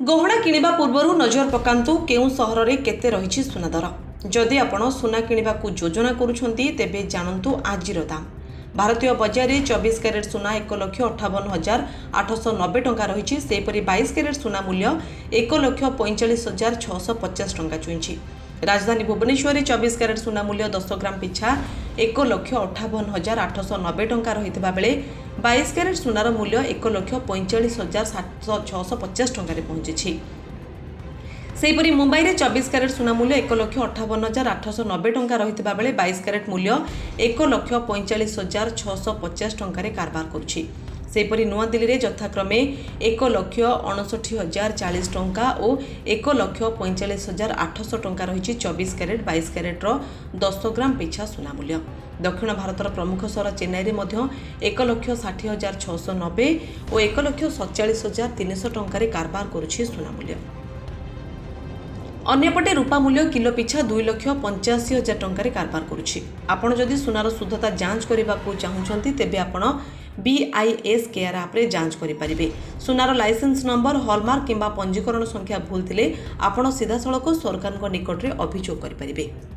गहना किणवा पूर्व नजर पकांतु केउं सहर रे केते रहिछि सुना दर। जदि आपण सुना किणवा को योजना करूछंती तेबे जानंतु आजिर दाम। भारतीय बजार में 24 कैरेट सुना 1,58,890 टंका रही। सेपरी 22 कैरेट सुना मूल्य 1,45,650 टंका छुईंछि। राजधानी भुवनेश्वर में 24 कैरेट सुना मूल्य 10 ग्राम पिछा 1,58,890 टंका रही बेले 22 कैरेट सुनार मूल्य 1,45,650 टंका पहुंची। सेहीपरि मुंबई में 24 कैरेट सुना मूल्य 1,58,890 टंका रही बेले 22 कैरेट मूल्य 1,45,650 टंका कारबार करुछि। सेहीपरि नुआदिल्ली में यथाक्रमे 1,59,040 टंका और 1,45,800 टंका रही 24 कैरेट 22 कैरेट्र 10 ग्राम पिछा सुना मूल्य। दक्षिण भारतर प्रमुख सहर चेन्नई में 1,60,690 और 1,47,300 टंका कारबार करुछि सुना मूल्य। अन्यपटे रूपा मूल्य किलो पिछा 2,85,000 टंका कारबार करुछि। आपण जदि सुनार शुद्धता जांच करने को चाहूँगी तेबे आपण BIS केयर ऐप रे जांच करि परिबे। सुनार लाइसेंस नंबर हॉलमार्क किंबा पंजीकरण संख्या भूल थिले आपण सीधा सड़क सरकार निकट रे अभियोग करि परिबे।